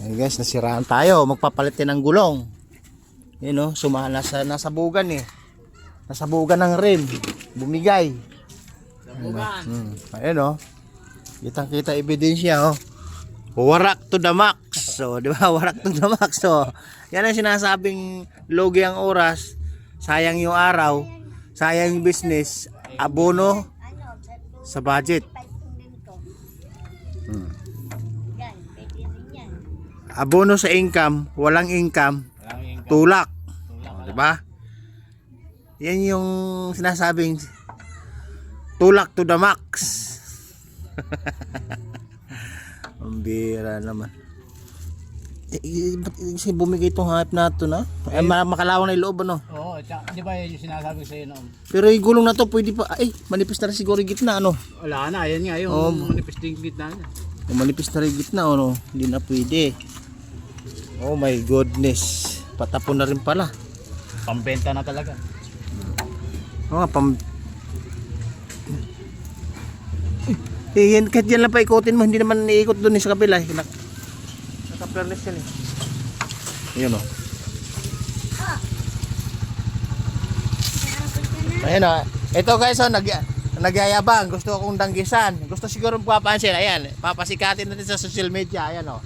Ayan guys, nasiraan tayo. Magpapalit din ng gulong. Yun o, nasabugan eh. Nasabugan ng rim. Bumigay. Sabugan. Ayan o. Kitang kita ebidensya o. Warak to the max. So, di ba? Warak to the max. So, yan ang sinasabing logi ang oras. Sayang yung araw. Sayang yung business. Abono sa budget. Abono sa income, walang income, tulak. Di ba? Yan yung sinasabing tulak to the max. Ang bira naman. Ba't bumigay itong hype na ito na? Ay, makalawang na yung loob ano? Oo, di ba yun yung sinasabi ko sa'yo noon? Pero yung gulong na to pwede pa, ay manipis na rin siguro yung gitna ano? Wala na, yan nga yung manipis din gitna niya. Yung manipis na rin yung gitna ano? Hindi na pwede. Oh my goodness. Patapon na rin pala. Pambenta na talaga. Oo nga, yan, kahit yan lang pa ikutin mo, hindi naman iikot doon sa kabila. Naka-fairness yan eh. Ayun o. Ayun o. Ito guys o, nagyayabang. Gusto akong danggisan. Gusto siguro papansin. Ayan, papasikatin natin sa social media. Ayan o.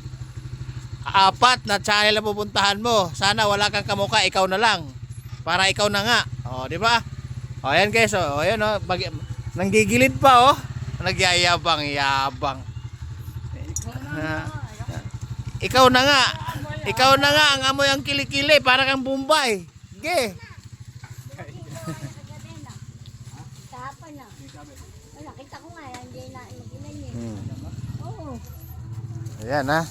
4 na channel na pupuntahan mo. Sana wala kang kamukha, ikaw na lang. Para ikaw na nga. O, di ba? O, ayan guys o. Ayan o. Nanggigilid pa o. Nagyayabang, yabang. Ikaw na nga. Ikaw na nga ang amoy ang kilikili para kang Bombay. Ge. Kahapon na. Nakita ko nga yan, hindi na inuginan niya. Oo. Ayan ha.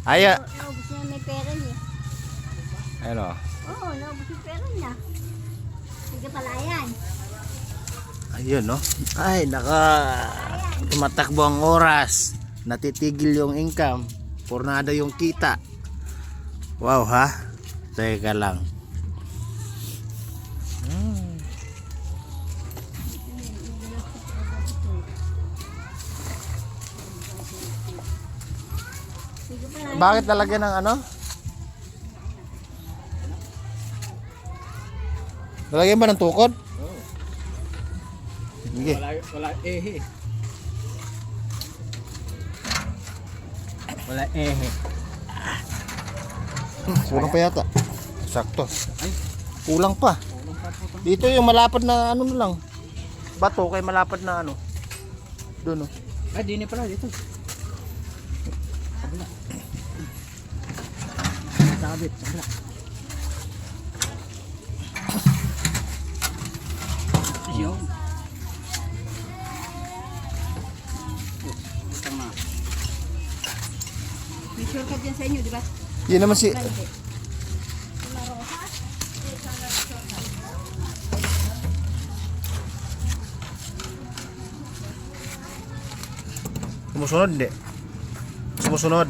Aya. Naubos niya may pera niya. Ayan o. Oo, naubos yung pera niya. Sige pala yan. Ayun no. Ay tumatakbo ang oras. Natitigil yung income. Pornada yung kita. Wow ha. Teka lang. Sige pala. Bakit lalagyan ng ano? Lalagyan ba ng tukod? Sige. Wala ehe. Wala ehe. Kulang pa yata. Sakto. Kulang pa. Dito yung malapad na ano na lang. Bato kay malapad na ano. Doon oh. Ay, di na pala dito. Sabit, sabit. Yun. May shortcut dyan sa inyo, di ba? Yan naman si sumusunod hindi. Sumusunod.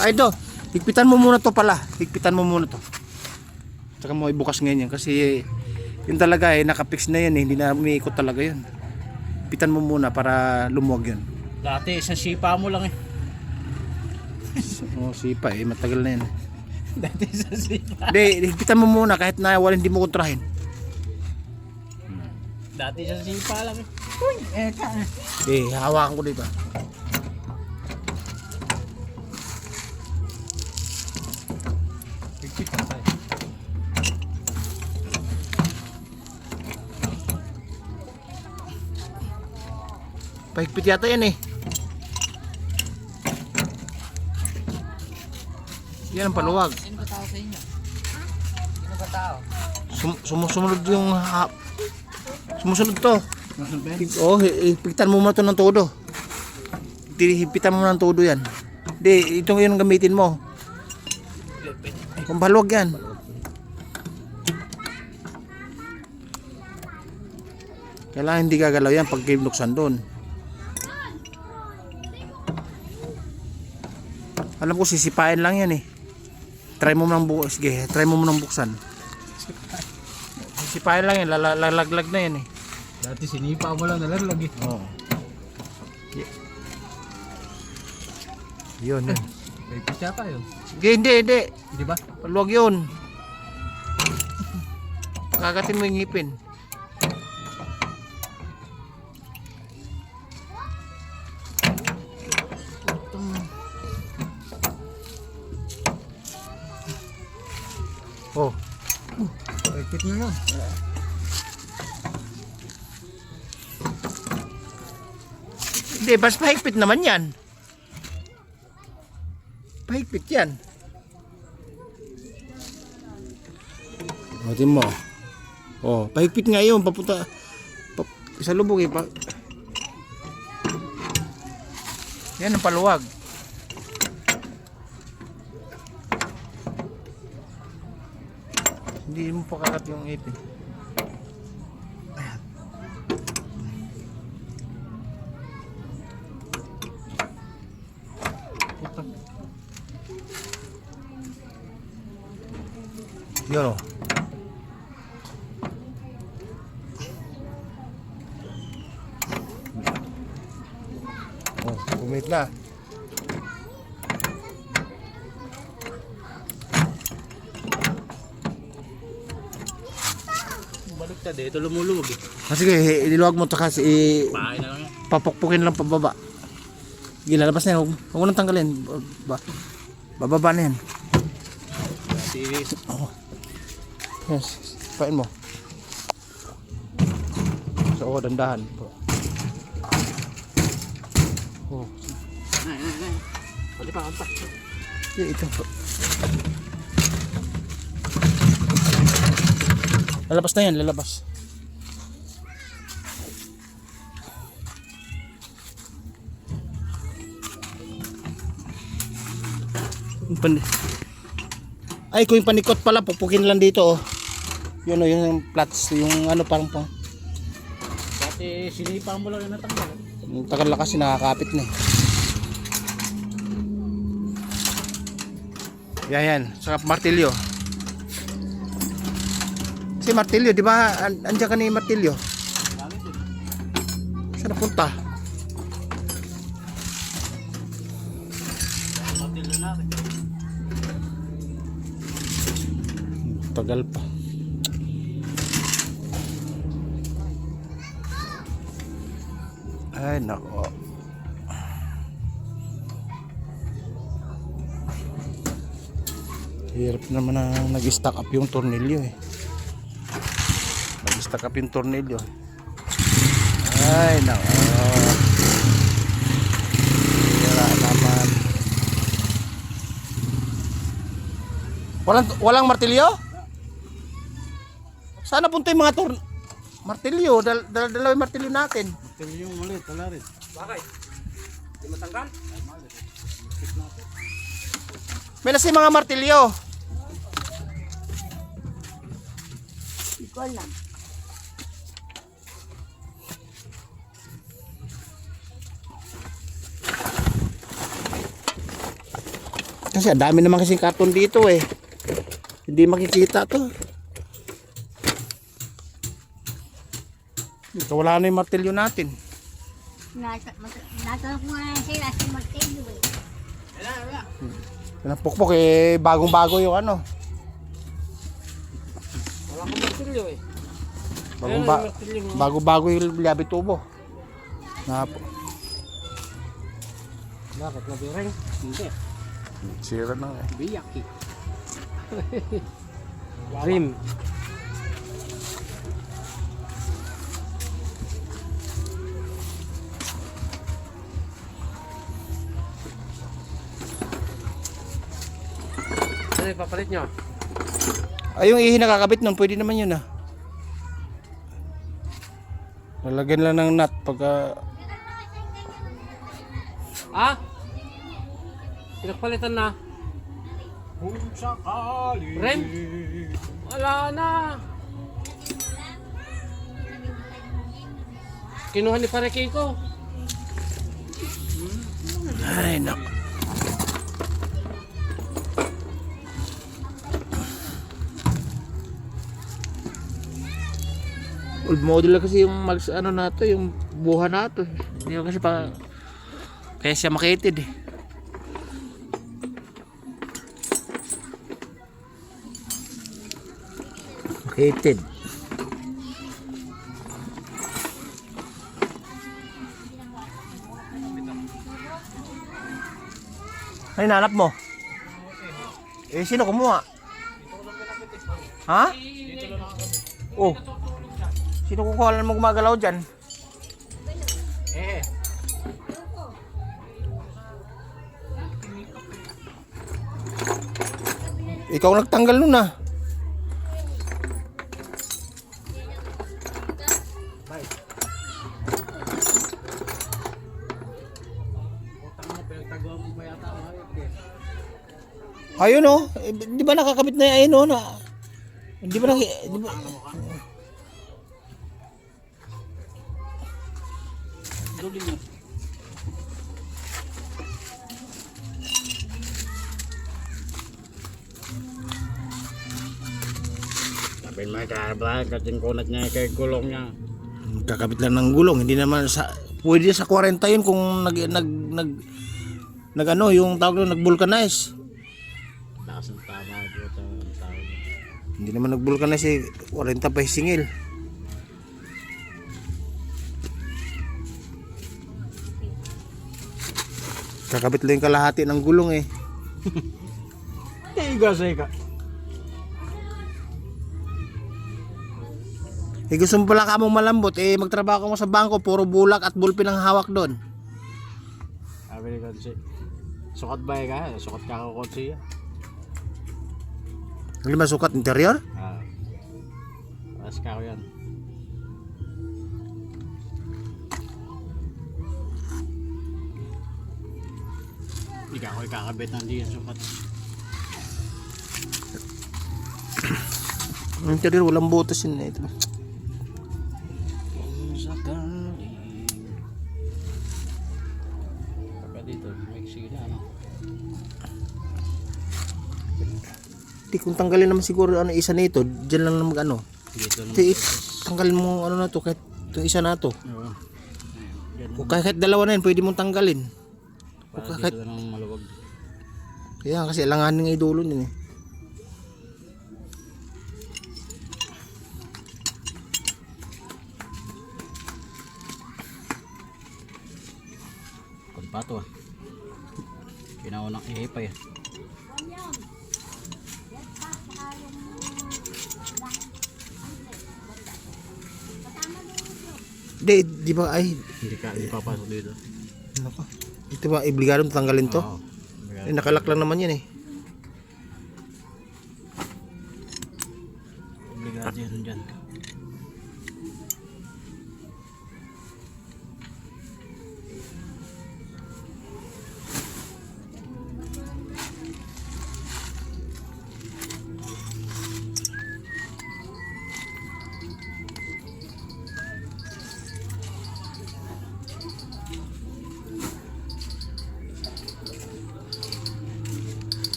Ay do, higpitan mo muna to pala. Higpitan mo muna to. Tsaka mo ibukas ngayon yan kasi yun talaga eh nakapix na yan eh. Hindi na umiikot talaga yun. Higpitan mo muna para lumuwag yun. Dati isang sipa mo lang eh. Oh, sipa eh, matagal na yan. Dati isang sipa. Hindi, higpitan mo muna kahit na wala hindi mo kontrahin. Dati isang sipa lang eh. Uy, eka. Hawakan ko dito. Pigpitan tayo. Pahigpit yata yan eh. Yan ang paluwag. Sino ba tao sa inyo? Sino ba tao? Sumusunod yung sumusunod to. Oh, higpitan mo muna to ng todo. Higpitan mo muna ng todo yan. Hindi, itong yung gamitin mo. Kung paluwag yan. Kailangan hindi gagalaw yan pag binuksan doon. Alam ko sisipain lang yan eh. Try mo nang buksan. Sige, try mo nang buksan. Sisipain lang yan, lalaglag na yan eh. Dati sinipa mo lang nalalagay. Oo. Yun, yun. May pisya tayo. Hindi. Di ba? Paluwag yun. Kakatin mo yung ngipin. Oh, Pagkit na lang. hindi, mas pahigpit naman yan. Pahigpit yan. O, mo. Oh, pahigpit nga yun. Papunta. Sa lubog eh. Yan ang paluwag. Hindi mo pakakat yung ipin. Yun o. Oh, kumit na. Baliktad eh. Ito lumuluwag eh. Sige, ililuwag mo to kasi Pahay na lang yan. papukpukin lang pababa. Gilalabas na yan. Huwag mo nang tanggalin. Bababa na yan. Tiris. Yes, pain mo. So, dandahan. Oh. Pwede pa kanta. Yeah, ito po. Lalabas na yan, lalabas. Ay, kung yung panikot pala, pupukin lang dito oh. Yun oh, yung plats, yung ano parang pang. Dati sinipa mo lang yung natanggal. Yung tagal na kasi nakakapit na eh. Yan, saka martilyo. Si martilyo, di ba? Andiyan ka ni martilyo. Saan napunta? Martilyo natin. Tagal pa. Ay, nako. Hirap naman na nag-stack up yung tornilyo eh. Nag-stack up yung tornilyo. Ay, nako. Hira naman. Walang martilyo? Sana punta yung mga martilyo. Dalawa yung martilyo natin. Martilyo yung ulit. Wala rin. Bakit? Di matanggal? May nasa yung mga martilyo. Hindi ko alam. Kasi ang dami naman kasing karton dito eh. Hindi makikita to. Dito wala na yung martilyo natin. Natanong ko nga sila si Martello eh. Pinapukpok eh, bagong-bago yung ano. Wala kang martilyo eh. Bago-bago yung liabi tubo. Bakit? Nabireng? Hindi. Sira na eh. Biyak eh. Rim. Ano ipapalit nyo? Ay, yung ihi nakakabit nun, pwede naman yun ah. Lalagyan lang ng nut pagka... Ah? Pinagpalitan na. Kung sakali. Rem? Wala na. Kinuha ni Pareki ko. Ay, nak. Old model kasi yung ano nato, yung buha nato. Hindi kasi pa kaya siya makitid eh. Heated. Ano hinanap mo? Eh, sino kumuha? Ha? Oh. Sino kukuha mo gumagalaw dyan? Ikaw nagtanggal nun ah. Ayun oh, di ba nakakabit na ayun oh na. Di ba di ba? Sabi may karabag, kasing kunat niya kay gulong niya. Kakabit lang ng gulong, hindi naman sa pwede sa 40 yun kung nag ano yung tawag doon nag-vulcanize. Lakas ng tama po ito ang tawag. Hindi naman nag-vulcanize eh, 40 pa singil. Kakabit lang yung kalahati ng gulong eh. Iga sa ika. Eh gusto mo pala ka mong malambot eh magtrabaho mo sa bangko puro bulak at bulpin ang hawak doon. Sabi ni Konsi. Sukat ba ka? Sukat ka ako Konsi. Hindi ba sukat interior? Pas ka ko yan. Ikaw ko ikakabit ng diyan sukat. Interior walang butas yun eh. Ito. Dito, Mexico na ano. Di kung tanggalin naman siguro ano isa nito, diyan lang naman ano. Dito naman. Di tanggalin mo ano na to kahit itong isa na to. Oo. O kahit dalawa na yun pwede mong tanggalin. O Para kahit dito lang maluwag. kaya kasi alanganin ng idulo yun eh. Konpato ah. Kinaunang ihipay ah. Di ba ay Hindi papasok dito. ano ka? Ito ba obligado tanggalin to? Oo. Eh, nakalak lang naman yan eh. Obligado yan dyan.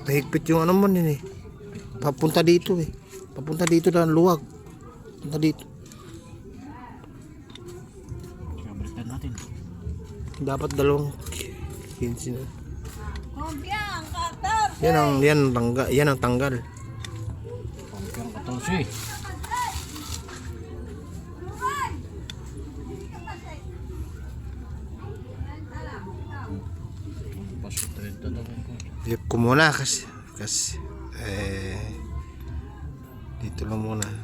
Pahigpit yung ano man yun eh. Papunta dito eh. Papunta dito na luwag. Papunta dito. Balikan natin. Dapat dalawang 15 na. Honggyang, katar! Yan ang tanggal. Pangkang 14. Pasok 30 daw ko. Hip ko muna kasi dito lang muna.